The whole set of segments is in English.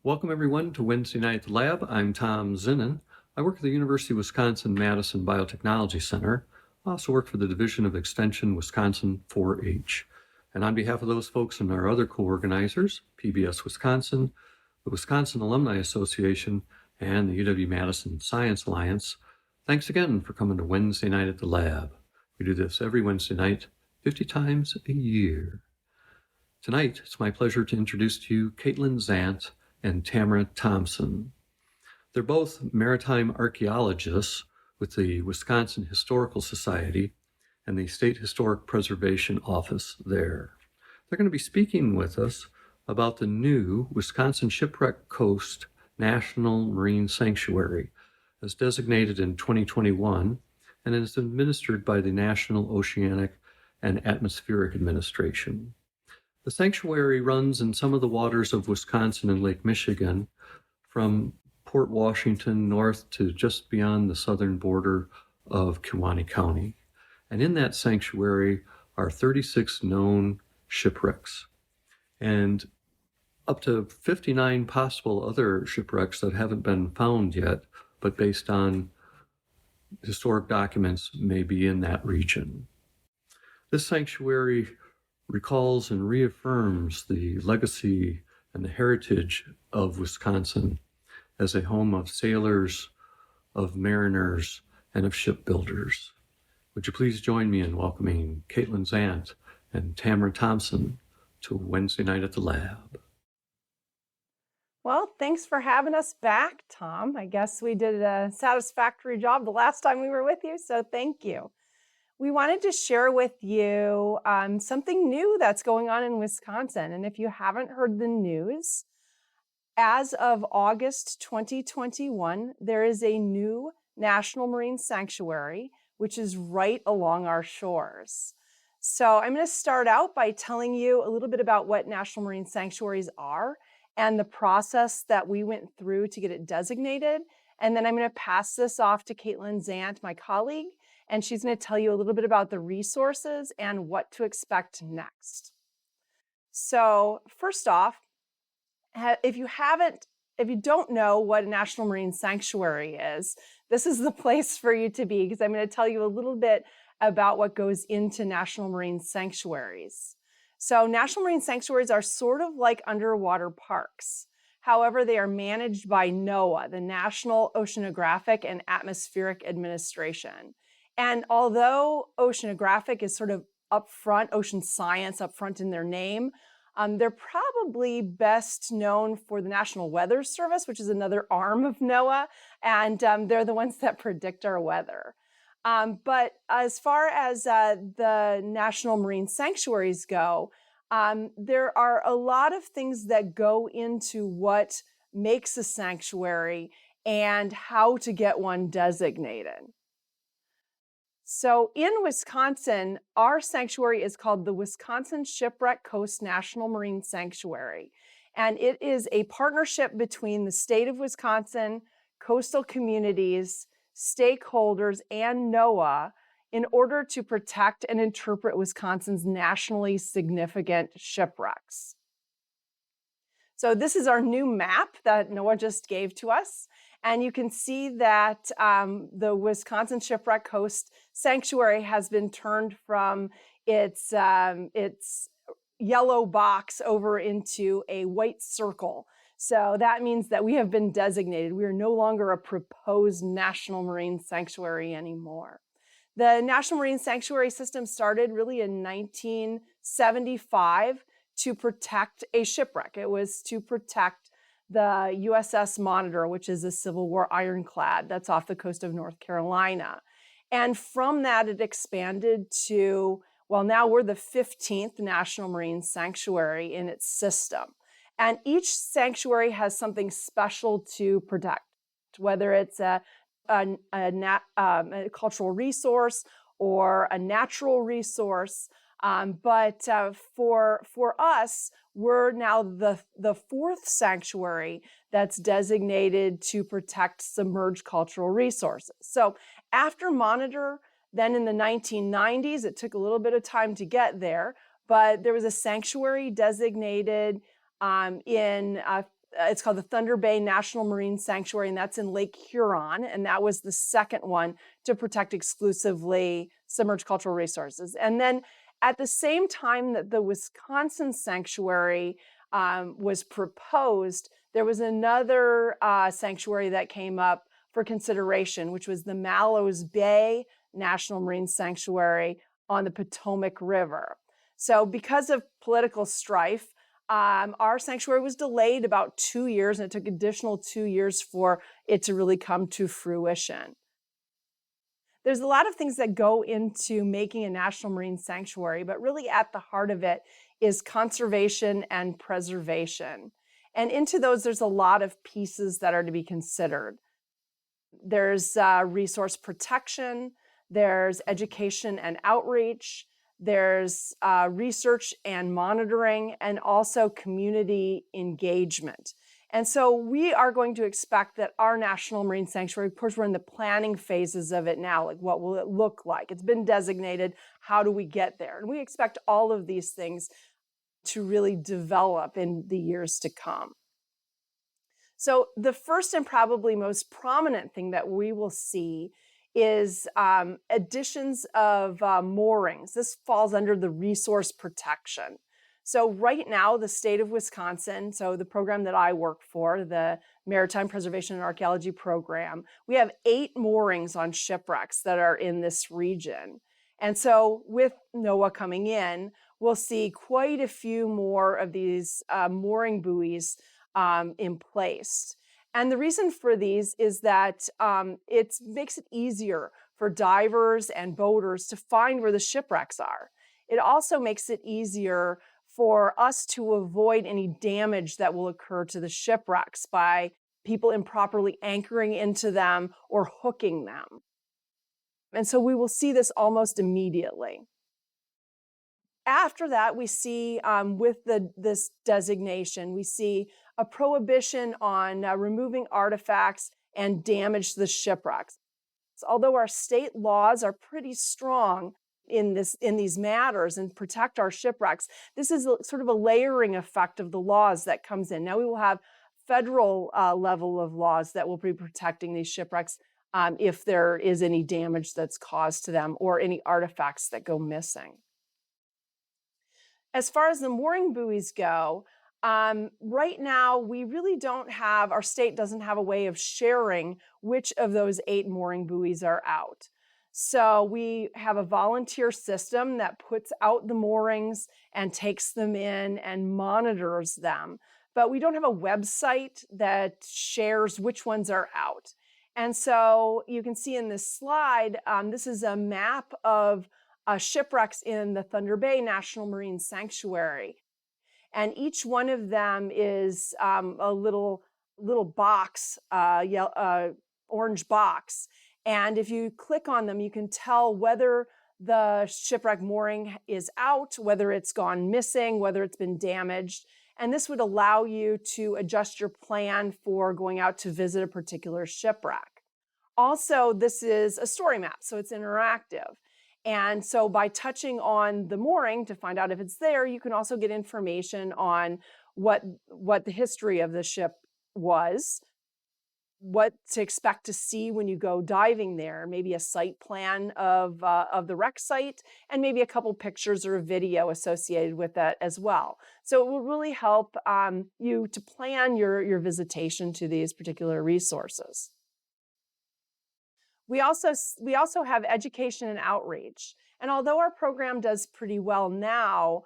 Welcome everyone to Wednesday Night at the Lab. I'm Tom Zinnan. I work at the University of Wisconsin-Madison Biotechnology Center. I also work for the Division of Extension Wisconsin 4-H. And on behalf of those folks and our other co-organizers, PBS Wisconsin, the Wisconsin Alumni Association, and the UW-Madison Science Alliance, thanks again for coming to Wednesday Night at the Lab. We do this every Wednesday night, 50 times a year. Tonight, it's my pleasure to introduce to you Caitlin Zant and Tamara Thompson. They're both maritime archaeologists with the Wisconsin Historical Society and the State Historic Preservation Office there. They're going to be speaking with us about the new Wisconsin Shipwreck Coast National Marine Sanctuary, as designated in 2021 and is administered by the National Oceanic and Atmospheric Administration. The sanctuary runs in some of the waters of Wisconsin and Lake Michigan, from Port Washington north to just beyond the southern border of Kewaunee County. And in that sanctuary are 36 known shipwrecks and up to 59 possible other shipwrecks that haven't been found yet, but based on historic documents may be in that region. This sanctuary recalls and reaffirms the legacy and the heritage of Wisconsin as a home of sailors, of mariners, and of shipbuilders. Would you please join me in welcoming Caitlin Zant and Tamara Thompson to Wednesday Night at the Lab. Well, thanks for having us back, Tom. I guess we did a satisfactory job the last time we were with you, so thank you. We wanted to share with you something new that's going on in Wisconsin. And if you haven't heard the news, as of August 2021, there is a new National Marine Sanctuary, which is right along our shores. So I'm going to start out by telling you a little bit about what National Marine Sanctuaries are and the process that we went through to get it designated. And then I'm going to pass this off to Caitlin Zant, my colleague, and she's going to tell you a little bit about the resources and what to expect next. So first off, if you don't know what a National Marine Sanctuary is, this is the place for you to be, because I'm going to tell you a little bit about what goes into National Marine Sanctuaries. So National Marine Sanctuaries are sort of like underwater parks. However, they are managed by NOAA, the National Oceanographic and Atmospheric Administration. And although oceanographic is sort of upfront, ocean science upfront in their name, they're probably best known for the National Weather Service, which is another arm of NOAA, and they're the ones that predict our weather. But as far as the National Marine Sanctuaries go, there are a lot of things that go into what makes a sanctuary and how to get one designated. So in Wisconsin, our sanctuary is called the Wisconsin Shipwreck Coast National Marine Sanctuary. And it is a partnership between the state of Wisconsin, coastal communities, stakeholders, and NOAA in order to protect and interpret Wisconsin's nationally significant shipwrecks. So this is our new map that NOAA just gave to us. And you can see that the Wisconsin Shipwreck Coast Sanctuary has been turned from its yellow box over into a white circle. So that means that we have been designated. We are no longer a proposed National Marine Sanctuary anymore. The National Marine Sanctuary system started really in 1975 to protect a shipwreck. It was to protect the USS Monitor, which is a Civil War ironclad that's off the coast of North Carolina. And from that, it expanded to, well, now we're the 15th National Marine Sanctuary in its system. And each sanctuary has something special to protect, whether it's a cultural resource or a natural resource. But for us, we're now the fourth sanctuary that's designated to protect submerged cultural resources. So after Monitor, then in the 1990s, it took a little bit of time to get there, but there was a sanctuary designated in it's called the Thunder Bay National Marine Sanctuary, and that's in Lake Huron. And that was the second one to protect exclusively submerged cultural resources. And then at the same time that the Wisconsin sanctuary was proposed, there was another sanctuary that came up for consideration, which was the Mallows Bay National Marine Sanctuary on the Potomac River. So because of political strife, our sanctuary was delayed about 2 years, and it took additional 2 years for it to really come to fruition. There's a lot of things that go into making a national marine sanctuary, but really at the heart of it is conservation and preservation. And into those, there's a lot of pieces that are to be considered. There's resource protection, there's education and outreach, there's research and monitoring, and also community engagement. And so we are going to expect that our National Marine Sanctuary, of course, we're in the planning phases of it now, like what will it look like? It's been designated, how do we get there? And we expect all of these things to really develop in the years to come. So the first and probably most prominent thing that we will see is additions of moorings. This falls under the resource protection. So right now, the state of Wisconsin, so the program that I work for, the Maritime Preservation and Archaeology Program, we have 8 moorings on shipwrecks that are in this region. And so with NOAA coming in, we'll see quite a few more of these mooring buoys in place. And the reason for these is that it makes it easier for divers and boaters to find where the shipwrecks are. It also makes it easier for us to avoid any damage that will occur to the shipwrecks by people improperly anchoring into them or hooking them. And so we will see this almost immediately. After that, we see with this designation, we see a prohibition on removing artifacts and damage to the shipwrecks. So although our state laws are pretty strong in these matters and protect our shipwrecks, this is sort of a layering effect of the laws that comes in. Now we will have federal level of laws that will be protecting these shipwrecks if there is any damage that's caused to them or any artifacts that go missing. As far as the mooring buoys go, right now we really don't have, our state doesn't have a way of sharing which of those 8 mooring buoys are out. So we have a volunteer system that puts out the moorings and takes them in and monitors them. But we don't have a website that shares which ones are out. And so you can see in this slide, this is a map of shipwrecks in the Thunder Bay National Marine Sanctuary. And each one of them is a little box, orange box. And if you click on them, you can tell whether the shipwreck mooring is out, whether it's gone missing, whether it's been damaged. And this would allow you to adjust your plan for going out to visit a particular shipwreck. Also, this is a story map, so it's interactive. And so by touching on the mooring to find out if it's there, you can also get information on what the history of the ship was, what to expect to see when you go diving there, maybe a site plan of the wreck site, and maybe a couple pictures or a video associated with that as well. So it will really help you to plan your visitation to these particular resources. We also have education and outreach. And although our program does pretty well now,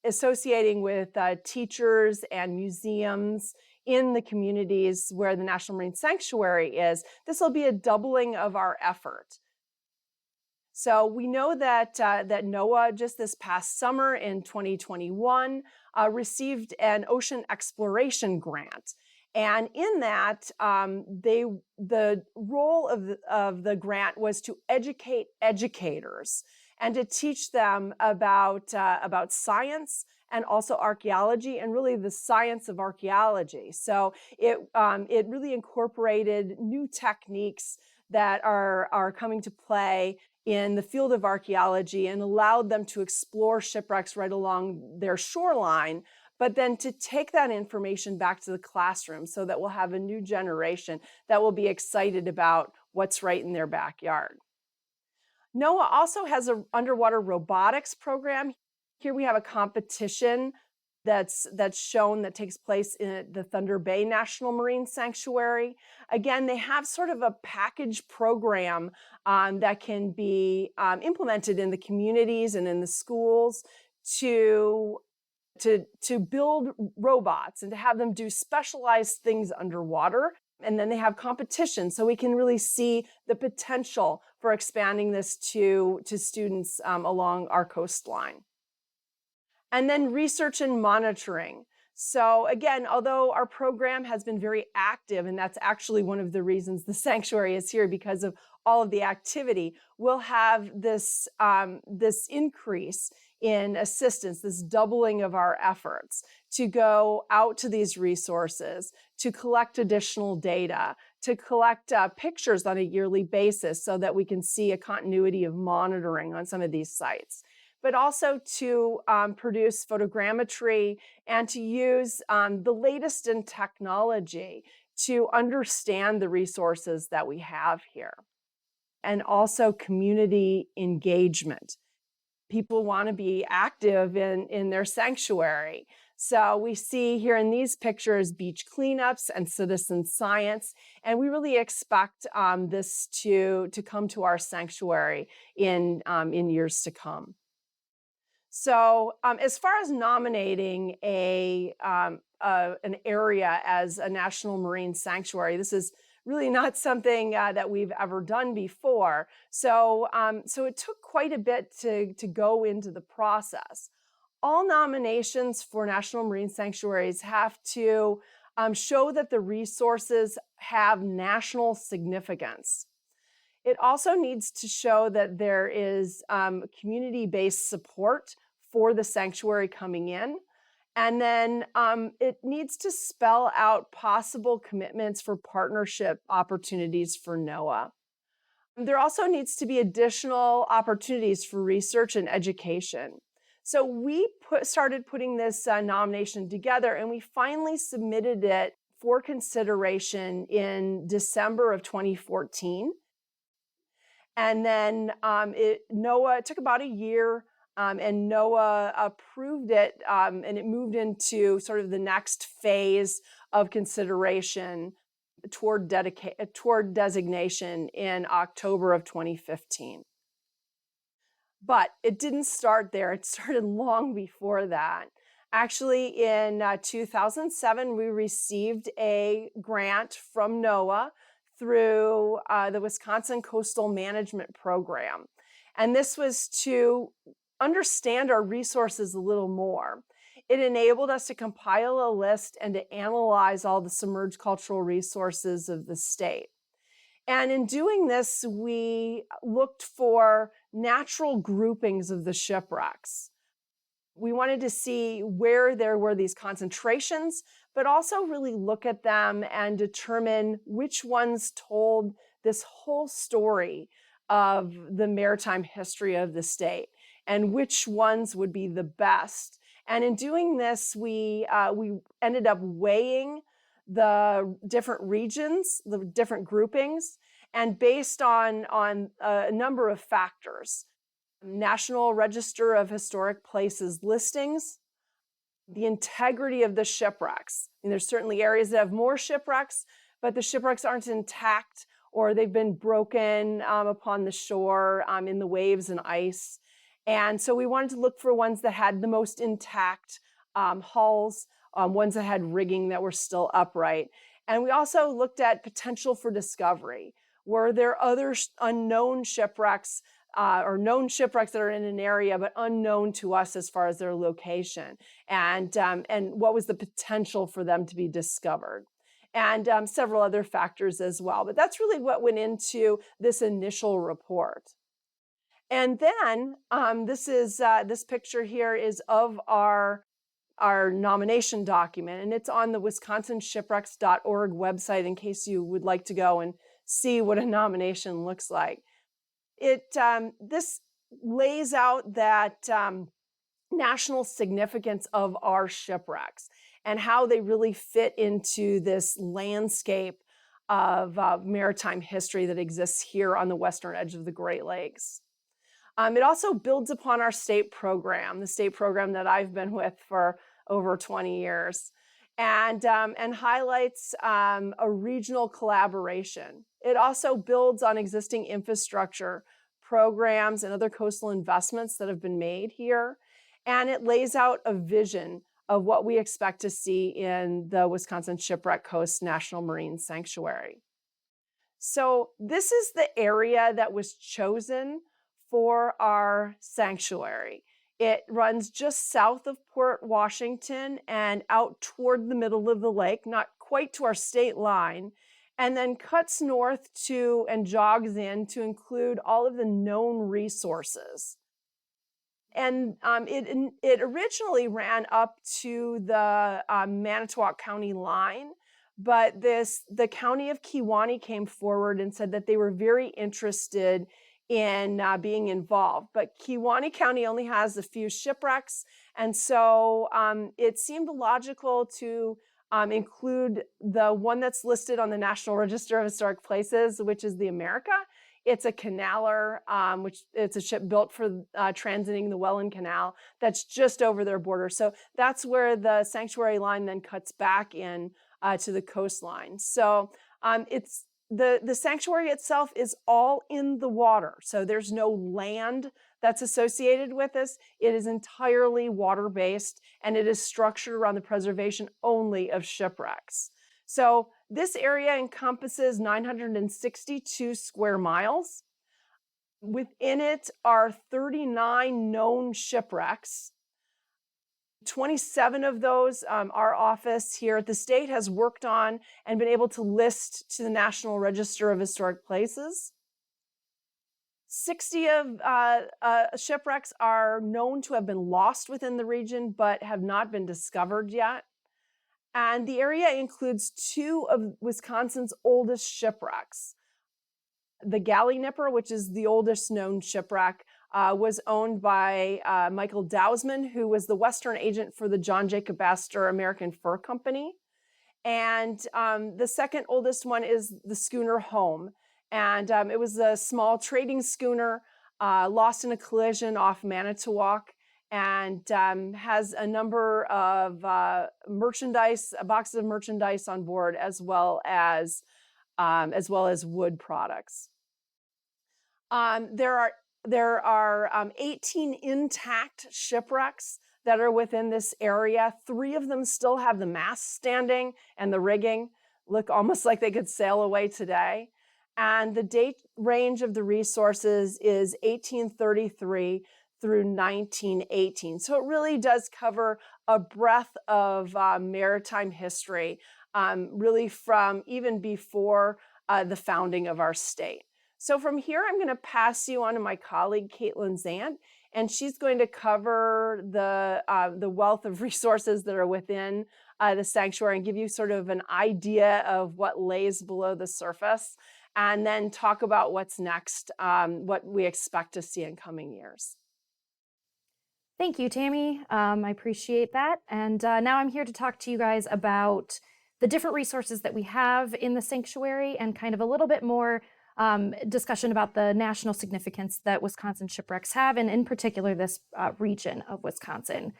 associating with teachers and museums in the communities where the National Marine Sanctuary is, this will be a doubling of our effort. So we know that NOAA just this past summer in 2021 received an ocean exploration grant. And in that, the role of the grant was to educate educators and to teach them about science and also archaeology, and really the science of archaeology. So it really incorporated new techniques that are coming to play in the field of archaeology and allowed them to explore shipwrecks right along their shoreline, but then to take that information back to the classroom so that we'll have a new generation that will be excited about what's right in their backyard. NOAA also has an underwater robotics program. Here we have a competition that's shown that takes place in the Thunder Bay National Marine Sanctuary. Again, they have sort of a package program that can be implemented in the communities and in the schools to build robots and to have them do specialized things underwater. And then they have competition, so we can really see the potential for expanding this to students along our coastline. And then research and monitoring. So again, although our program has been very active, and that's actually one of the reasons the sanctuary is here because of all of the activity, we'll have this increase in assistance, this doubling of our efforts to go out to these resources, to collect additional data, to collect pictures on a yearly basis so that we can see a continuity of monitoring on some of these sites, but also to produce photogrammetry and to use the latest in technology to understand the resources that we have here. And also community engagement. People want to be active in their sanctuary. So we see here in these pictures beach cleanups and citizen science, and we really expect this to come to our sanctuary in years to come. So as far as nominating an area as a National Marine Sanctuary, this is really not something that we've ever done before. So it took quite a bit to go into the process. All nominations for National Marine Sanctuaries have to show that the resources have national significance. It also needs to show that there is community-based support for the sanctuary coming in. And then it needs to spell out possible commitments for partnership opportunities for NOAA. There also needs to be additional opportunities for research and education. So we started putting this nomination together, and we finally submitted it for consideration in December of 2014. And then NOAA, it took about a year, and NOAA approved it, and it moved into sort of the next phase of consideration toward designation in October of 2015. But it didn't start there. It started long before that. Actually, in 2007, we received a grant from NOAA through the Wisconsin Coastal Management Program. And this was to understand our resources a little more. It enabled us to compile a list and to analyze all the submerged cultural resources of the state. And in doing this, we looked for natural groupings of the shipwrecks. We wanted to see where there were these concentrations, but also really look at them and determine which ones told this whole story of the maritime history of the state and which ones would be the best. And in doing this, we ended up weighing the different regions, the different groupings, and based on a number of factors. National Register of Historic Places listings, the integrity of the shipwrecks. And there's certainly areas that have more shipwrecks, but the shipwrecks aren't intact or they've been broken upon the shore in the waves and ice. And so we wanted to look for ones that had the most intact hulls, ones that had rigging that were still upright. And we also looked at potential for discovery. Were there other unknown shipwrecks or known shipwrecks that are in an area but unknown to us as far as their location? And what was the potential for them to be discovered? And several other factors as well. But that's really what went into this initial report. And then this picture here is of our nomination document, and it's on the wisconsinshipwrecks.org website in case you would like to go and see what a nomination looks like. This lays out that national significance of our shipwrecks and how they really fit into this landscape of maritime history that exists here on the western edge of the Great Lakes. It also builds upon our state program, the state program that I've been with for over 20 years, and highlights a regional collaboration. It also builds on existing infrastructure programs and other coastal investments that have been made here, and it lays out a vision of what we expect to see in the Wisconsin Shipwreck Coast National Marine Sanctuary. So this is the area that was chosen for our sanctuary. It runs just south of Port Washington and out toward the middle of the lake, not quite to our state line, and then cuts north to and jogs in to include all of the known resources. And it originally ran up to the Manitowoc County line, but the county of Kewaunee came forward and said that they were very interested in being involved. But Kewaunee County only has a few shipwrecks, and so it seemed logical to include the one that's listed on the National Register of Historic Places, which is the America. It's a canaler, which it's a ship built for transiting the Welland Canal that's just over their border. So that's where the sanctuary line then cuts back in to the coastline. So it's the sanctuary itself is all in the water. So there's no land that's associated with this. It is entirely water-based, and it is structured around the preservation only of shipwrecks. So this area encompasses 962 square miles. Within it are 39 known shipwrecks. 27 of those, our office here at the state has worked on and been able to list to the National Register of Historic Places. 60 of shipwrecks are known to have been lost within the region, but have not been discovered yet. And the area includes two of Wisconsin's oldest shipwrecks. The Galley Nipper, which is the oldest known shipwreck, was owned by Michael Dowsman, who was the Western agent for the John Jacob Astor American Fur Company. And the second oldest one is the schooner Home. And it was a small trading schooner lost in a collision off Manitowoc, and has a number of merchandise, boxes of merchandise on board, as well as wood products. There are 18 intact shipwrecks that are within this area. 3 of them still have the masts standing and the rigging, look almost like they could sail away today. And the date range of the resources is 1833 through 1918. So it really does cover a breadth of maritime history, really from even before the founding of our state. So from here, I'm going to pass you on to my colleague, Caitlin Zant, and she's going to cover the wealth of resources that are within the sanctuary and give you sort of an idea of what lays below the surface, and then talk about what's next, what we expect to see in coming years. Thank you, Tammy. I appreciate that. And now I'm here to talk to you guys about the different resources that we have in the sanctuary and kind of a little bit more discussion about the national significance that Wisconsin shipwrecks have, and in particular this region of Wisconsin.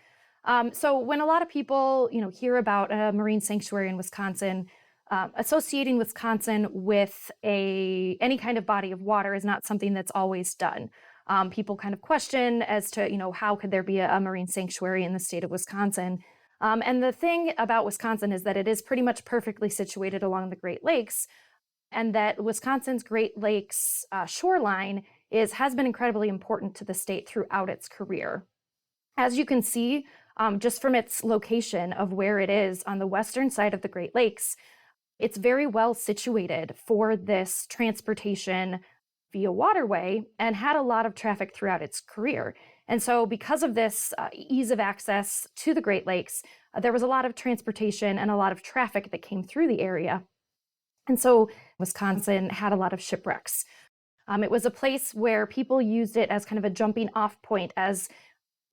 So when a lot of people, hear about a marine sanctuary in Wisconsin, associating Wisconsin with any kind of body of water is not something that's always done. People kind of question as to, how could there be a marine sanctuary in the state of Wisconsin? And the thing about Wisconsin is that it is pretty much perfectly situated along the Great Lakes, and that Wisconsin's Great Lakes shoreline has been incredibly important to the state throughout its career. As you can see, just from its location of where it is on the western side of the Great Lakes, it's very well situated for this transportation via waterway and had a lot of traffic throughout its career. And so because of this ease of access to the Great Lakes, there was a lot of transportation and a lot of traffic that came through the area. And so Wisconsin had a lot of shipwrecks. It was a place where people used it as kind of a jumping off point as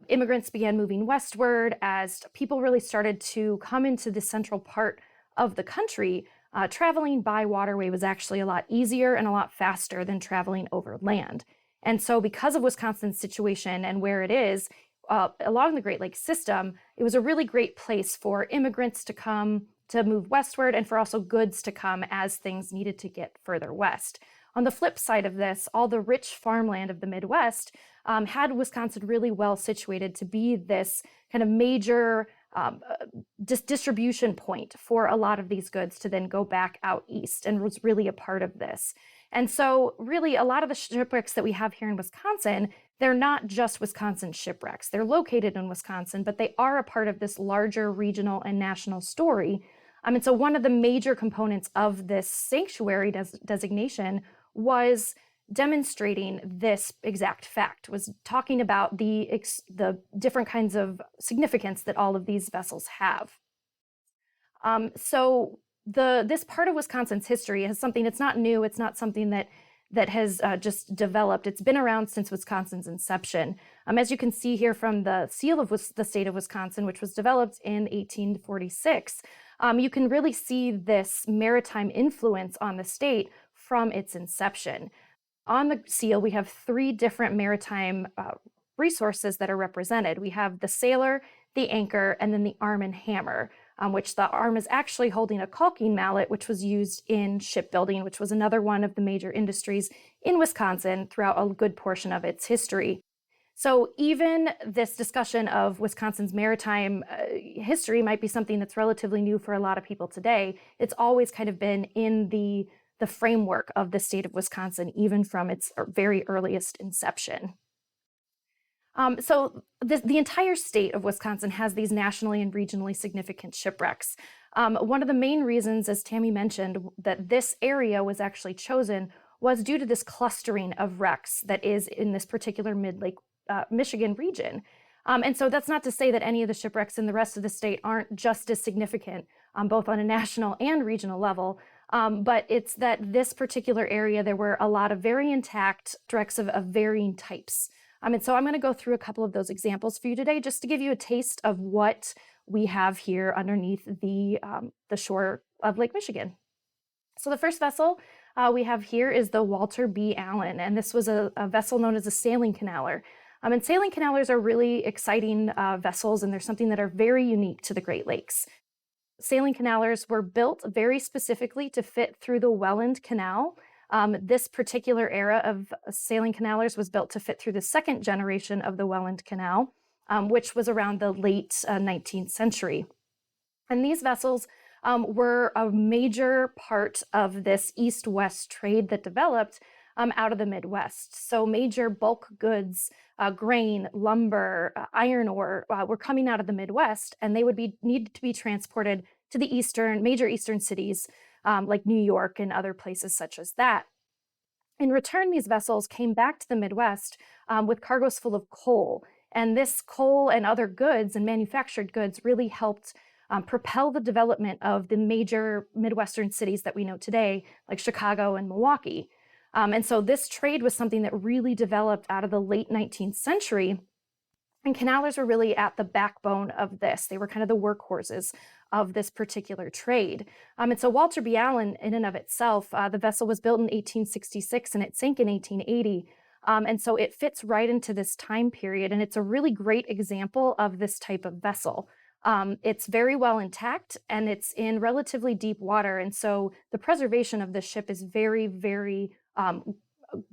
Immigrants began moving westward as people really started to come into the central part of the country. Traveling by waterway was actually a lot easier and a lot faster than traveling over land. And so, because of Wisconsin's situation and where it is along the Great Lakes system, it was a really great place for immigrants to come to move westward and for also goods to come as things needed to get further west. On the flip side of this, all the rich farmland of the Midwest had Wisconsin really well situated to be this kind of major distribution point for a lot of these goods to then go back out east, and was really a part of this. And so really a lot of the shipwrecks that we have here in Wisconsin, they're not just Wisconsin shipwrecks. They're located in Wisconsin, but they are a part of this larger regional and national story. And so one of the major components of this sanctuary designation was demonstrating this exact fact, was talking about the different kinds of significance that all of these vessels have. So this part of Wisconsin's history is something that's not new. It's not something that has just developed. It's been around since Wisconsin's inception. As you can see here from the seal of the state of Wisconsin, which was developed in 1846, you can really see this maritime influence on the state from its inception. On the seal, we have three different maritime resources that are represented. We have the sailor, the anchor, and then the arm and hammer, which the arm is actually holding a caulking mallet, which was used in shipbuilding, which was another one of the major industries in Wisconsin throughout a good portion of its history. So even this discussion of Wisconsin's maritime history might be something that's relatively new for a lot of people today. It's always kind of been in the framework of the state of Wisconsin, even from its very earliest inception. So the entire state of Wisconsin has these nationally and regionally significant shipwrecks. One of the main reasons, as Tammy mentioned, that this area was actually chosen was due to this clustering of wrecks that is in this particular Mid-Lake Michigan region. And so that's not to say that any of the shipwrecks in the rest of the state aren't just as significant, both on a national and regional level. But it's that this particular area, there were a lot of very intact wrecks of varying types. And so I'm going to go through a couple of those examples for you today, just to give you a taste of what we have here underneath the shore of Lake Michigan. So the first vessel we have here is the Walter B. Allen, and this was a vessel known as a sailing canaler. And sailing canalers are really exciting vessels, and they're something that are very unique to the Great Lakes. Sailing canalers were built very specifically to fit through the Welland Canal. This particular era of sailing canalers was built to fit through the second generation of the Welland Canal, which was around the late 19th century. And these vessels were a major part of this east-west trade that developed out of the Midwest. So major bulk goods, grain, lumber, iron ore were coming out of the Midwest, and they would need to be transported to the major eastern cities like New York and other places such as that. In return, these vessels came back to the Midwest with cargoes full of coal. And this coal and other goods and manufactured goods really helped propel the development of the major Midwestern cities that we know today, like Chicago and Milwaukee. And so this trade was something that really developed out of the late 19th century. And canalers were really at the backbone of this. They were kind of the workhorses of this particular trade. And so Walter B. Allen, in and of itself, the vessel was built in 1866 and it sank in 1880. And so it fits right into this time period. And it's a really great example of this type of vessel. It's very well intact and it's in relatively deep water. And so the preservation of the ship is very, very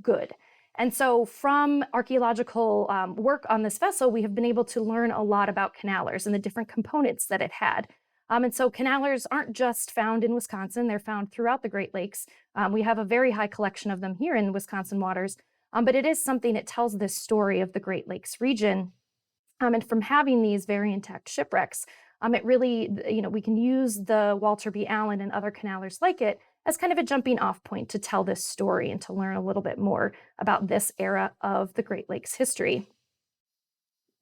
good. And so from archaeological work on this vessel, we have been able to learn a lot about canalers and the different components that it had. And so canalers aren't just found in Wisconsin, they're found throughout the Great Lakes. We have a very high collection of them here in Wisconsin waters, but it is something that tells this story of the Great Lakes region. And from having these very intact shipwrecks, it really, we can use the Walter B. Allen and other canalers like it as kind of a jumping off point to tell this story and to learn a little bit more about this era of the Great Lakes history.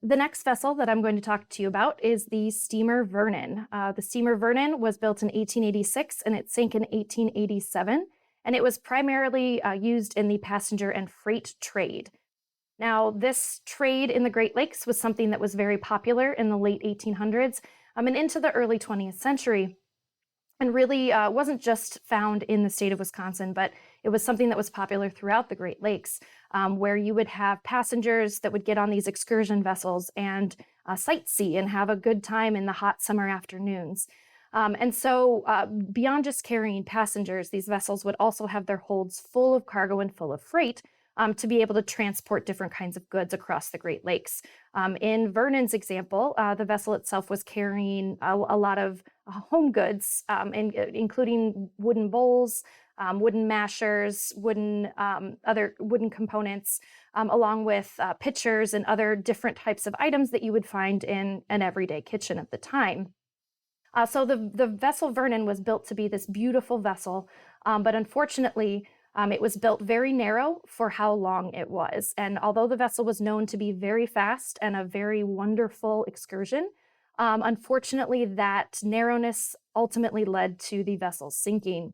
The next vessel that I'm going to talk to you about is the steamer Vernon. The steamer Vernon was built in 1886 and it sank in 1887, and it was primarily used in the passenger and freight trade. Now, this trade in the Great Lakes was something that was very popular in the late 1800s and into the early 20th century, and really wasn't just found in the state of Wisconsin, but it was something that was popular throughout the Great Lakes, where you would have passengers that would get on these excursion vessels and sightsee and have a good time in the hot summer afternoons. Beyond just carrying passengers, these vessels would also have their holds full of cargo and full of freight to be able to transport different kinds of goods across the Great Lakes. In Vernon's example, the vessel itself was carrying a lot of home goods, including wooden bowls, wooden mashers, other wooden components, along with pitchers and other different types of items that you would find in an everyday kitchen at the time. So the vessel Vernon was built to be this beautiful vessel, but unfortunately, it was built very narrow for how long it was. And although the vessel was known to be very fast and a very wonderful excursion, unfortunately, that narrowness ultimately led to the vessel's sinking.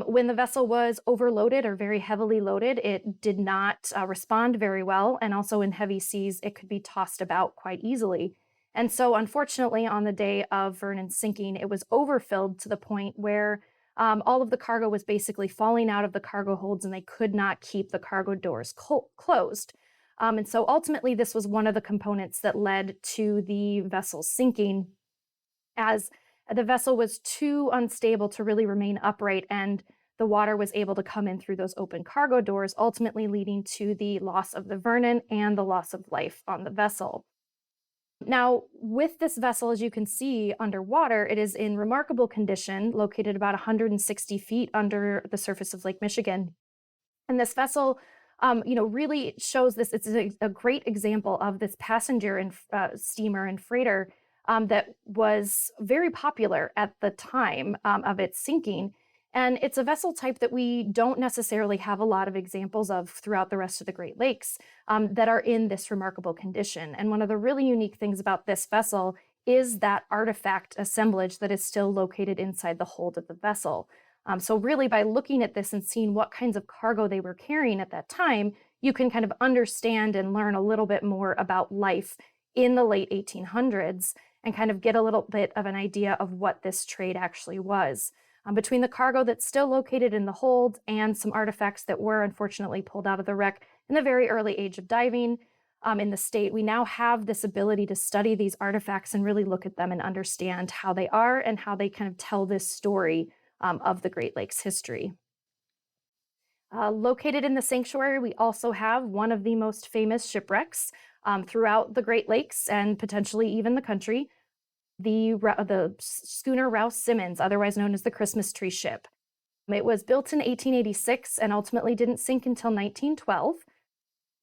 When the vessel was overloaded or very heavily loaded, it did not respond very well. And also in heavy seas, it could be tossed about quite easily. And so, unfortunately, on the day of Vernon's sinking, it was overfilled to the point where all of the cargo was basically falling out of the cargo holds and they could not keep the cargo doors closed. And so ultimately, this was one of the components that led to the vessel's sinking, as the vessel was too unstable to really remain upright and the water was able to come in through those open cargo doors, ultimately leading to the loss of the Vernon and the loss of life on the vessel. Now, with this vessel, as you can see underwater, it is in remarkable condition, located about 160 feet under the surface of Lake Michigan. And this vessel, really shows this. It's a great example of this passenger and steamer and freighter that was very popular at the time of its sinking. And it's a vessel type that we don't necessarily have a lot of examples of throughout the rest of the Great Lakes that are in this remarkable condition. And one of the really unique things about this vessel is that artifact assemblage that is still located inside the hold of the vessel. So really, by looking at this and seeing what kinds of cargo they were carrying at that time, you can kind of understand and learn a little bit more about life in the late 1800s and kind of get a little bit of an idea of what this trade actually was. Between the cargo that's still located in the hold and some artifacts that were unfortunately pulled out of the wreck in the very early age of diving in the state, we now have this ability to study these artifacts and really look at them and understand how they are and how they kind of tell this story of the Great Lakes history. Located in the sanctuary, we also have one of the most famous shipwrecks throughout the Great Lakes and potentially even the country, the schooner Rouse Simmons, otherwise known as the Christmas Tree Ship. It was built in 1886 and ultimately didn't sink until 1912.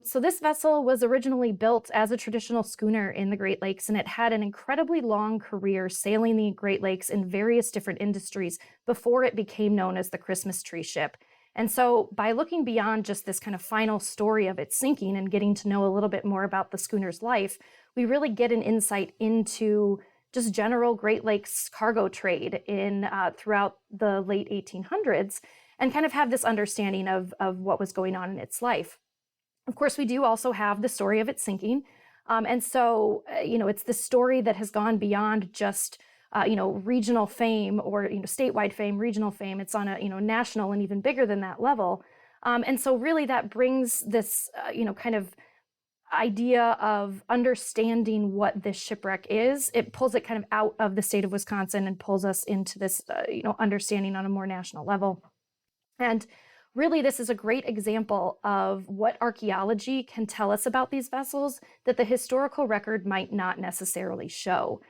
So this vessel was originally built as a traditional schooner in the Great Lakes, and it had an incredibly long career sailing the Great Lakes in various different industries before it became known as the Christmas Tree Ship. And so by looking beyond just this kind of final story of its sinking and getting to know a little bit more about the schooner's life, we really get an insight into just general Great Lakes cargo trade in throughout the late 1800s and kind of have this understanding of what was going on in its life. Of course, we do also have the story of its sinking. It's the story that has gone beyond just, regional fame or, statewide fame, regional fame. It's on a, national and even bigger than that level. And so really that brings this, kind of idea of understanding what this shipwreck is. It pulls it kind of out of the state of Wisconsin and pulls us into this, understanding on a more national level. And really, this is a great example of what archaeology can tell us about these vessels that the historical record might not necessarily show.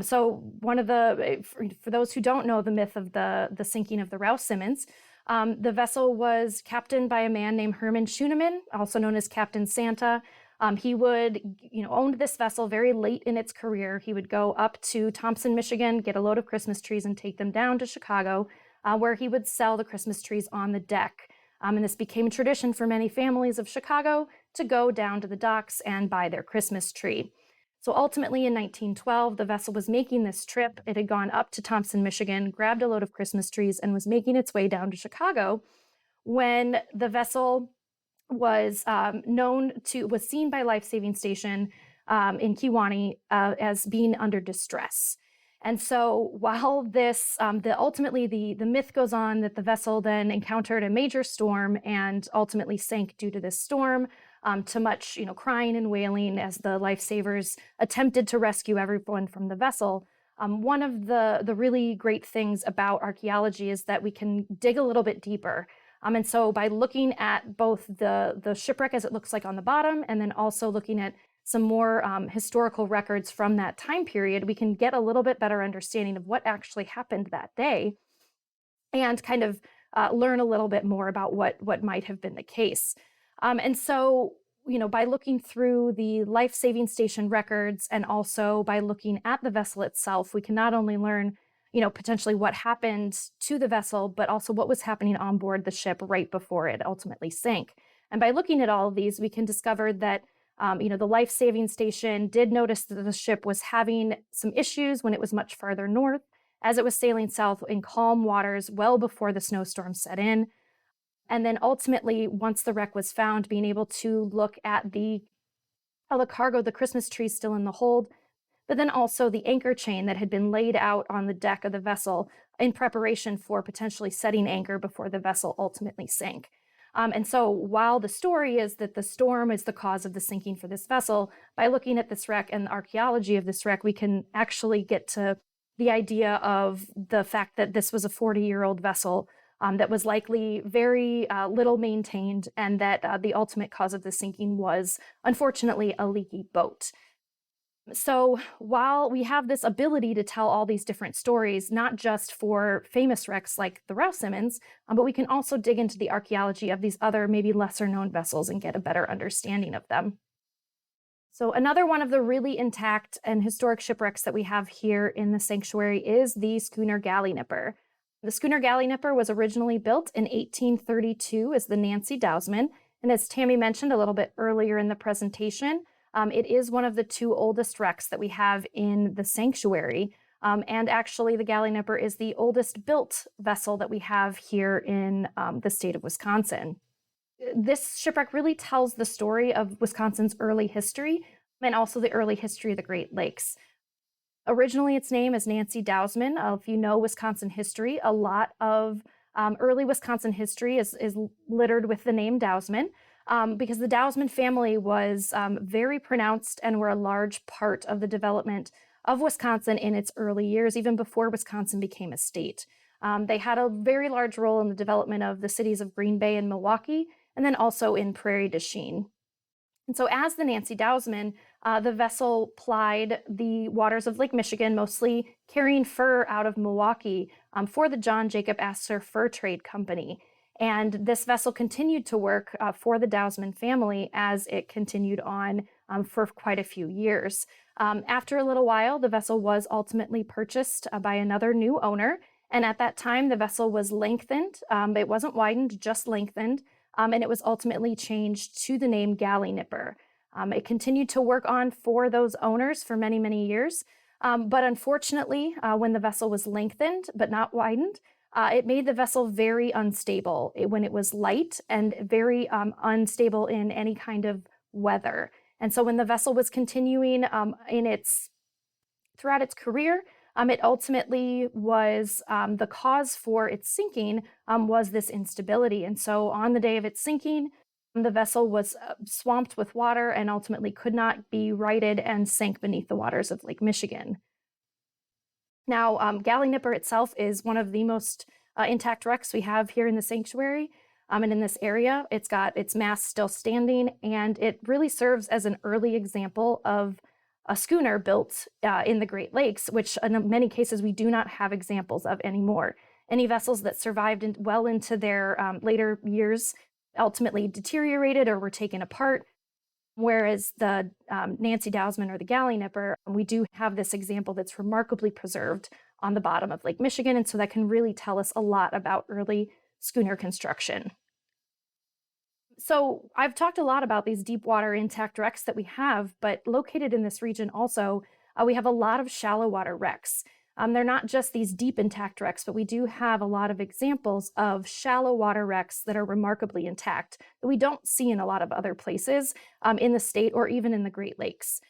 So one of for those who don't know the myth of the sinking of the Rouse Simmons, the vessel was captained by a man named Herman Schunemann, also known as Captain Santa. He would, owned this vessel very late in its career. He would go up to Thompson, Michigan, get a load of Christmas trees and take them down to Chicago, where he would sell the Christmas trees on the deck. And this became a tradition for many families of Chicago to go down to the docks and buy their Christmas tree. So ultimately in 1912, the vessel was making this trip. It had gone up to Thompson, Michigan, grabbed a load of Christmas trees, and was making its way down to Chicago when the vessel was was seen by Life Saving Station in Kiwani as being under distress. And so while ultimately the myth goes on that the vessel then encountered a major storm and ultimately sank due to this storm, to much crying and wailing as the lifesavers attempted to rescue everyone from the vessel. One of the really great things about archaeology is that we can dig a little bit deeper. And so by looking at both the shipwreck as it looks like on the bottom, and then also looking at some more historical records from that time period, we can get a little bit better understanding of what actually happened that day and kind of learn a little bit more about what might have been the case. And so, by looking through the Life Saving Station records and also by looking at the vessel itself, we can not only learn, potentially what happened to the vessel, but also what was happening on board the ship right before it ultimately sank. And by looking at all of these, we can discover that the Life Saving Station did notice that the ship was having some issues when it was much farther north, as it was sailing south in calm waters well before the snowstorm set in. And then ultimately, once the wreck was found, being able to look at the cargo, the Christmas tree still in the hold, but then also the anchor chain that had been laid out on the deck of the vessel in preparation for potentially setting anchor before the vessel ultimately sank. And so while the story is that the storm is the cause of the sinking for this vessel, by looking at this wreck and the archaeology of this wreck, we can actually get to the idea of the fact that this was a 40-year-old vessel that was likely very little maintained, and that the ultimate cause of the sinking was, unfortunately, a leaky boat. So while we have this ability to tell all these different stories, not just for famous wrecks like the Rouse Simmons, but we can also dig into the archaeology of these other, maybe lesser known vessels and get a better understanding of them. So another one of the really intact and historic shipwrecks that we have here in the sanctuary is the schooner Galley Nipper. The schooner Galley Nipper was originally built in 1832 as the Nancy Dowsman, and as Tammy mentioned a little bit earlier in the presentation, it is one of the two oldest wrecks that we have in the sanctuary. And actually, the Galley Nipper is the oldest built vessel that we have here in the state of Wisconsin. This shipwreck really tells the story of Wisconsin's early history and also the early history of the Great Lakes. Originally, its name is Nancy Dowsman. If you know Wisconsin history, a lot of early Wisconsin history is littered with the name Dowsman. Because the Dowsman family was very pronounced and were a large part of the development of Wisconsin in its early years, even before Wisconsin became a state. They had a very large role in the development of the cities of Green Bay and Milwaukee, and then also in Prairie du Chien. And so as the Nancy Dowsman, the vessel plied the waters of Lake Michigan, mostly carrying fur out of Milwaukee for the John Jacob Astor Fur Trade Company. And this vessel continued to work for the Dowsman family as it continued on for quite a few years. After a little while, the vessel was ultimately purchased by another new owner. And at that time, the vessel was lengthened. It wasn't widened, just lengthened. And it was ultimately changed to the name Galley Nipper. It continued to work on for those owners for many, many years. But unfortunately, when the vessel was lengthened but not widened, it made the vessel very unstable when it was light and very unstable in any kind of weather. And so when the vessel was continuing throughout its career, it ultimately was the cause for its sinking was this instability. And so on the day of its sinking, the vessel was swamped with water and ultimately could not be righted and sank beneath the waters of Lake Michigan. Now, Galley Nipper itself is one of the most intact wrecks we have here in the sanctuary and in this area. It's got its mast still standing, and it really serves as an early example of a schooner built in the Great Lakes, which in many cases we do not have examples of anymore. Any vessels that survived well into their later years ultimately deteriorated or were taken apart. Whereas the Nancy Dowsman or the Galley Nipper, we do have this example that's remarkably preserved on the bottom of Lake Michigan. And so that can really tell us a lot about early schooner construction. So I've talked a lot about these deep water intact wrecks that we have, but located in this region also, we have a lot of shallow water wrecks. They're not just these deep intact wrecks, but we do have a lot of examples of shallow water wrecks that are remarkably intact that we don't see in a lot of other places in the state or even in the Great Lakes.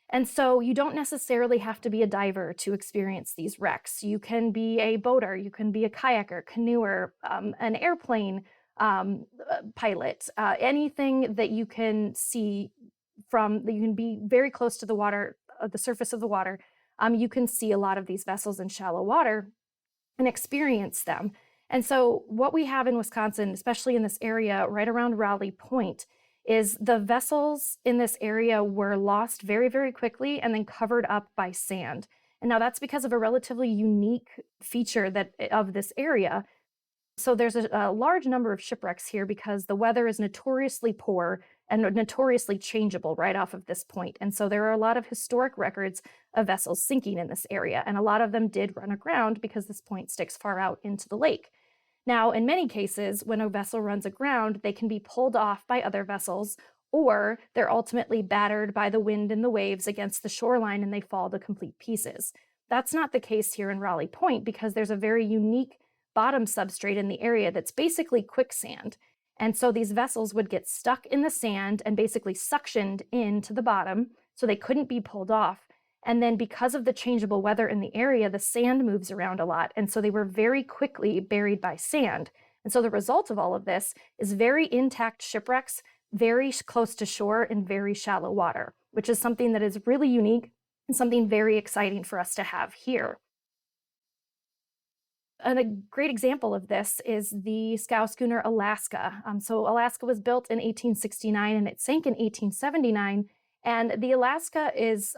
And so you don't necessarily have to be a diver to experience these wrecks. You can be a boater, you can be a kayaker, canoeer, an airplane pilot, anything that you can see from, that you can be very close to the water, the surface of the water. You can see a lot of these vessels in shallow water and experience them. And so what we have in Wisconsin, especially in this area right around Raleigh Point, is the vessels in this area were lost very, very quickly and then covered up by sand. And now that's because of a relatively unique feature of this area. So there's a large number of shipwrecks here because the weather is notoriously poor and notoriously changeable right off of this point. And so there are a lot of historic records of vessels sinking in this area, and a lot of them did run aground because this point sticks far out into the lake. Now, in many cases, when a vessel runs aground, they can be pulled off by other vessels, or they're ultimately battered by the wind and the waves against the shoreline and they fall to complete pieces. That's not the case here in Raleigh Point because there's a very unique bottom substrate in the area that's basically quicksand. And so these vessels would get stuck in the sand and basically suctioned into the bottom, so they couldn't be pulled off. And then because of the changeable weather in the area, the sand moves around a lot. And so they were very quickly buried by sand. And so the result of all of this is very intact shipwrecks, very close to shore in very shallow water, which is something that is really unique and something very exciting for us to have here. And a great example of this is the scow schooner Alaska. So Alaska was built in 1869 and it sank in 1879. And the Alaska is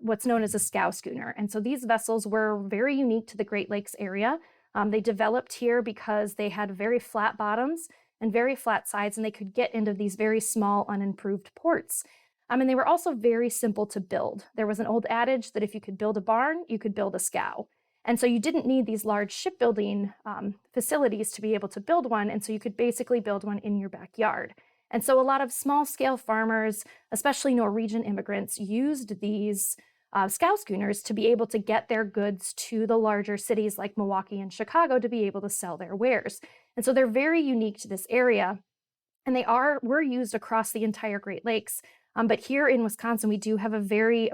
what's known as a scow schooner. And so these vessels were very unique to the Great Lakes area. They developed here because they had very flat bottoms and very flat sides, and they could get into these very small, unimproved ports. And they were also very simple to build. There was an old adage that if you could build a barn, you could build a scow. And so you didn't need these large shipbuilding facilities to be able to build one. And so you could basically build one in your backyard. And so a lot of small scale farmers, especially Norwegian immigrants, used these scow schooners to be able to get their goods to the larger cities like Milwaukee and Chicago to be able to sell their wares. And so they're very unique to this area. And were used across the entire Great Lakes. But here in Wisconsin, we do have a very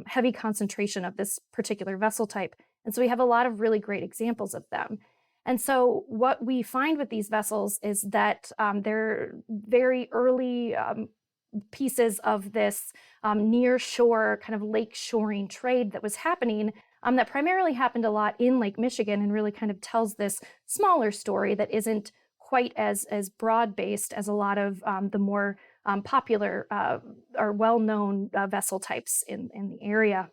heavy concentration of this particular vessel type. And so we have a lot of really great examples of them. And so what we find with these vessels is that they're very early pieces of this near shore kind of lake shoring trade that was happening that primarily happened a lot in Lake Michigan and really kind of tells this smaller story that isn't quite as broad-based as a lot of the more popular or well-known vessel types in the area.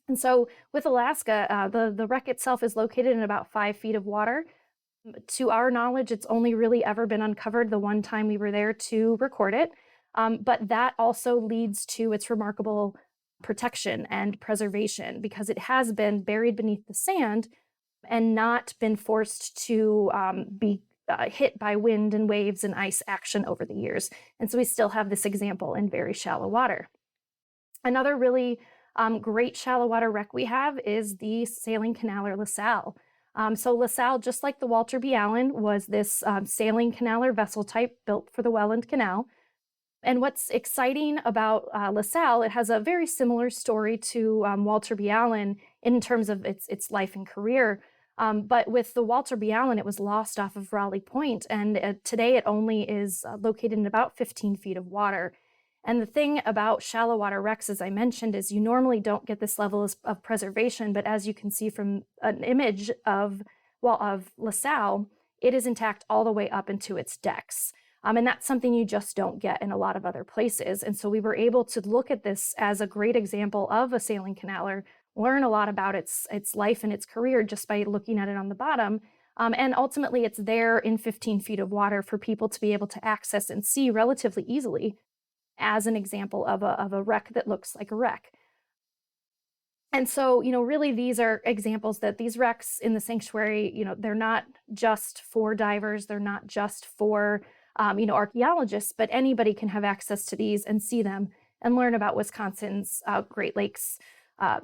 And so with Alaska, the wreck itself is located in about 5 feet of water. To our knowledge, it's only really ever been uncovered the one time we were there to record it. But that also leads to its remarkable protection and preservation because it has been buried beneath the sand and not been forced to be hit by wind and waves and ice action over the years. And so we still have this example in very shallow water. Another really great shallow water wreck we have is the sailing canaler LaSalle. So LaSalle, just like the Walter B. Allen, was this sailing canaler vessel type built for the Welland Canal. And what's exciting about LaSalle, it has a very similar story to Walter B. Allen in terms of its life and career. But with the Walter B. Allen, it was lost off of Raleigh Point, and today it only is located in about 15 feet of water. And the thing about shallow water wrecks, as I mentioned, is you normally don't get this level of preservation, but as you can see from an image of LaSalle, it is intact all the way up into its decks. And that's something you just don't get in a lot of other places. And so we were able to look at this as a great example of a sailing canaler, learn a lot about its life and its career just by looking at it on the bottom. And ultimately, it's there in 15 feet of water for people to be able to access and see relatively easily as an example of a wreck that looks like a wreck. And so, really these are examples that these wrecks in the sanctuary, they're not just for divers, they're not just for archaeologists, but anybody can have access to these and see them and learn about Wisconsin's Great Lakes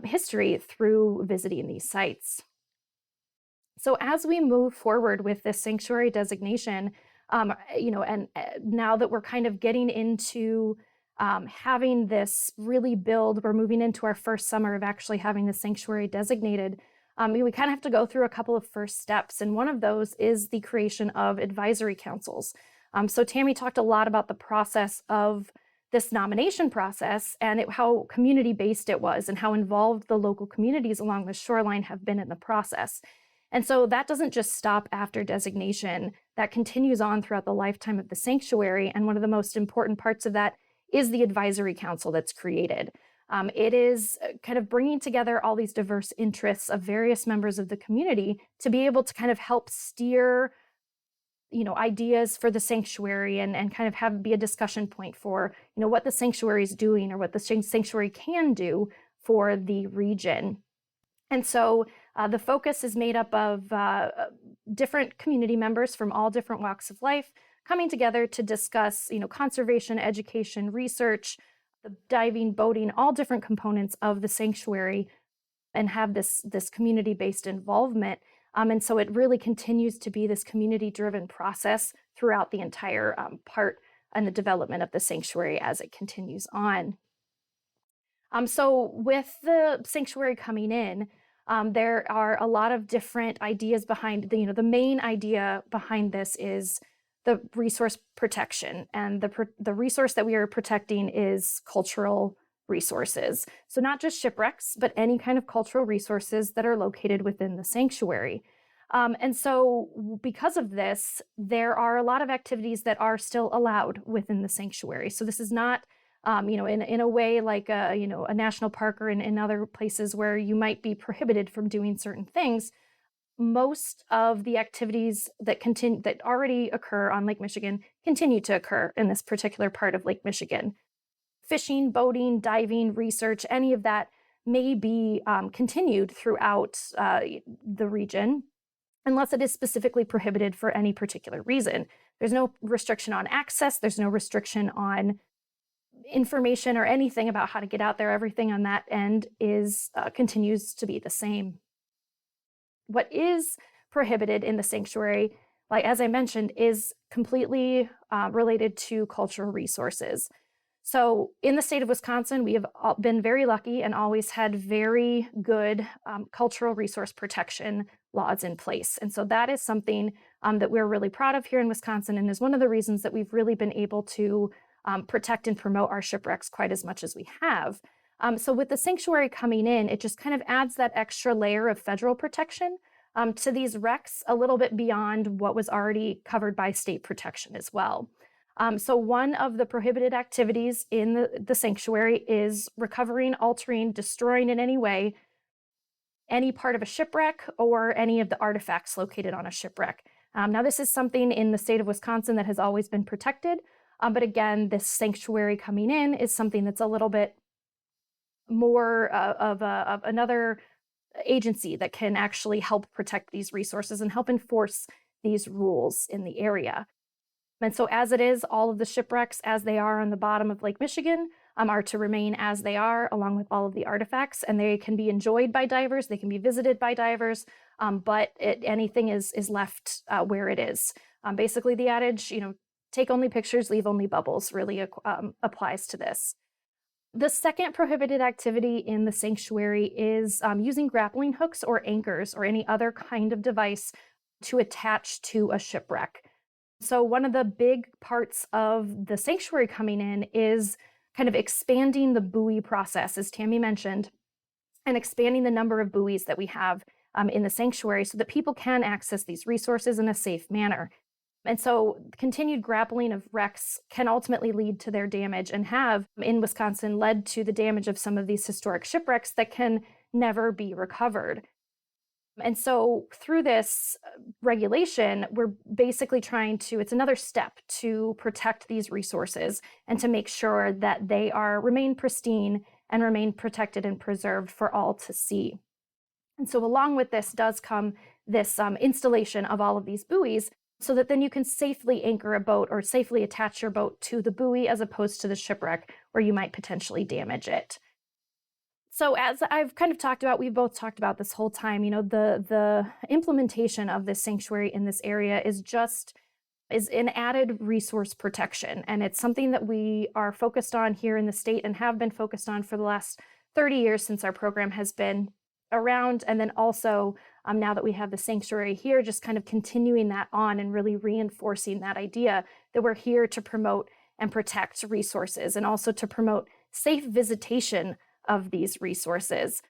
history through visiting these sites. So as we move forward with this sanctuary designation, and now that we're kind of getting into having this really build, we're moving into our first summer of actually having the sanctuary designated. We kind of have to go through a couple of first steps, and one of those is the creation of advisory councils. So Tammy talked a lot about the process of this nomination process and how community-based it was and how involved the local communities along the shoreline have been in the process. And so that doesn't just stop after designation, that continues on throughout the lifetime of the sanctuary. And one of the most important parts of that is the advisory council that's created. It is kind of bringing together all these diverse interests of various members of the community to be able to kind of help steer ideas for the sanctuary and kind of be a discussion point for, what the sanctuary is doing or what the sanctuary can do for the region. And so the focus is made up of different community members from all different walks of life coming together to discuss, conservation, education, research, the diving, boating, all different components of the sanctuary, and have this community-based involvement. And so it really continues to be this community-driven process throughout the entire part and the development of the sanctuary as it continues on. So with the sanctuary coming in, there are a lot of different ideas behind the main idea behind this is the resource protection, and the resource that we are protecting is cultural resources. So not just shipwrecks, but any kind of cultural resources that are located within the sanctuary. And so because of this, there are a lot of activities that are still allowed within the sanctuary. So this is not in a way like a national park or in other places where you might be prohibited from doing certain things. Most of the activities that already occur on Lake Michigan continue to occur in this particular part of Lake Michigan. Fishing, boating, diving, research, any of that may be continued throughout the region, unless it is specifically prohibited for any particular reason. There's no restriction on access. There's no restriction on information or anything about how to get out there. Everything on that end continues to be the same. What is prohibited in the sanctuary, like as I mentioned, is completely related to cultural resources. So in the state of Wisconsin, we have been very lucky and always had very good cultural resource protection laws in place. And so that is something that we're really proud of here in Wisconsin, and is one of the reasons that we've really been able to protect and promote our shipwrecks quite as much as we have. So with the sanctuary coming in, it just kind of adds that extra layer of federal protection to these wrecks, a little bit beyond what was already covered by state protection as well. So one of the prohibited activities in the sanctuary is recovering, altering, destroying in any way any part of a shipwreck or any of the artifacts located on a shipwreck. Now, this is something in the state of Wisconsin that has always been protected. But again, this sanctuary coming in is something that's a little bit more of another agency that can actually help protect these resources and help enforce these rules in the area. And so as it is, all of the shipwrecks as they are on the bottom of Lake Michigan are to remain as they are, along with all of the artifacts, and they can be enjoyed by divers, they can be visited by divers, but anything is left where it is. Basically the adage, take only pictures, leave only bubbles, really applies to this. The second prohibited activity in the sanctuary is using grappling hooks or anchors or any other kind of device to attach to a shipwreck. So one of the big parts of the sanctuary coming in is kind of expanding the buoy process, as Tammy mentioned, and expanding the number of buoys that we have in the sanctuary so that people can access these resources in a safe manner. And so continued grappling of wrecks can ultimately lead to their damage, and have in Wisconsin led to the damage of some of these historic shipwrecks that can never be recovered. And so through this regulation, we're basically it's another step to protect these resources and to make sure that they remain pristine and remain protected and preserved for all to see. And so along with this does come this installation of all of these buoys, so that then you can safely anchor a boat or safely attach your boat to the buoy as opposed to the shipwreck where you might potentially damage it. So as I've kind of talked about, we've both talked about this whole time, the implementation of this sanctuary in this area is an added resource protection. And it's something that we are focused on here in the state and have been focused on for the last 30 years since our program has been around. And then also now that we have the sanctuary here, just kind of continuing that on and really reinforcing that idea that we're here to promote and protect resources and also to promote safe visitation of these resources.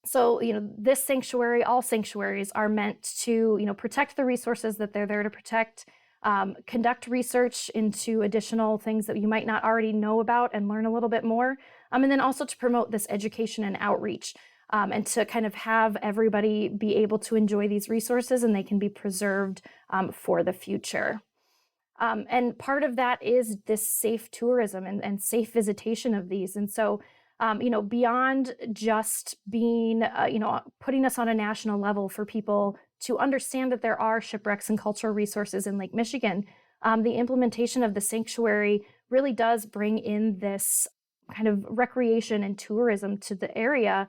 So, this sanctuary, all sanctuaries are meant to, protect the resources that they're there to protect, conduct research into additional things that you might not already know about and learn a little bit more. And then also to promote this education and outreach, and to kind of have everybody be able to enjoy these resources and they can be preserved for the future. And part of that is this safe tourism and safe visitation of these. And so, beyond just being, putting us on a national level for people to understand that there are shipwrecks and cultural resources in Lake Michigan, the implementation of the sanctuary really does bring in this kind of recreation and tourism to the area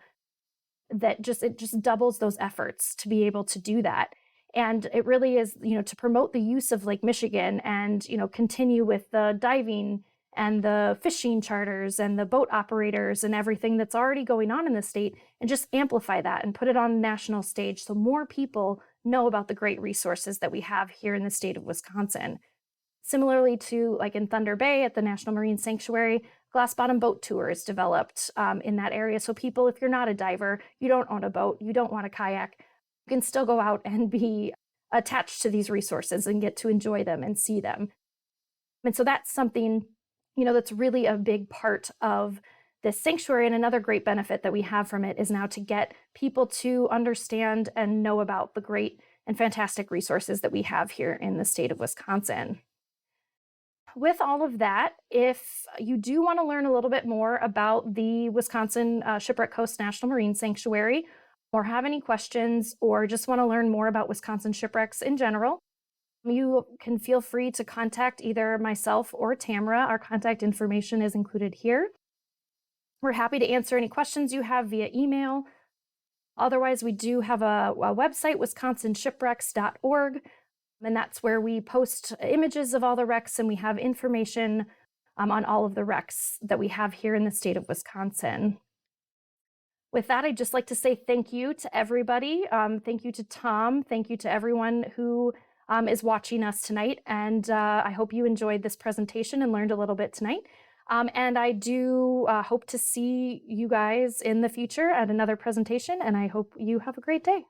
that it just doubles those efforts to be able to do that. And it really is, to promote the use of Lake Michigan and, continue with the diving and the fishing charters and the boat operators and everything that's already going on in the state and just amplify that and put it on a national stage so more people know about the great resources that we have here in the state of Wisconsin. Similarly to like in Thunder Bay at the National Marine Sanctuary, glass bottom boat tours developed in that area. So people, if you're not a diver, you don't own a boat, you don't want a kayak, you can still go out and be attached to these resources and get to enjoy them and see them. And so that's something, that's really a big part of this sanctuary. And another great benefit that we have from it is now to get people to understand and know about the great and fantastic resources that we have here in the state of Wisconsin. With all of that, if you do want to learn a little bit more about the Wisconsin Shipwreck Coast National Marine Sanctuary, or have any questions, or just want to learn more about Wisconsin shipwrecks in general, you can feel free to contact either myself or Tamara. Our contact information is included here. We're happy to answer any questions you have via email. Otherwise, we do have a website, wisconsinshipwrecks.org, and that's where we post images of all the wrecks, and we have information on all of the wrecks that we have here in the state of Wisconsin. With that, I'd just like to say thank you to everybody. Thank you to Tom. Thank you to everyone who is watching us tonight. And I hope you enjoyed this presentation and learned a little bit tonight. And I do hope to see you guys in the future at another presentation. And I hope you have a great day.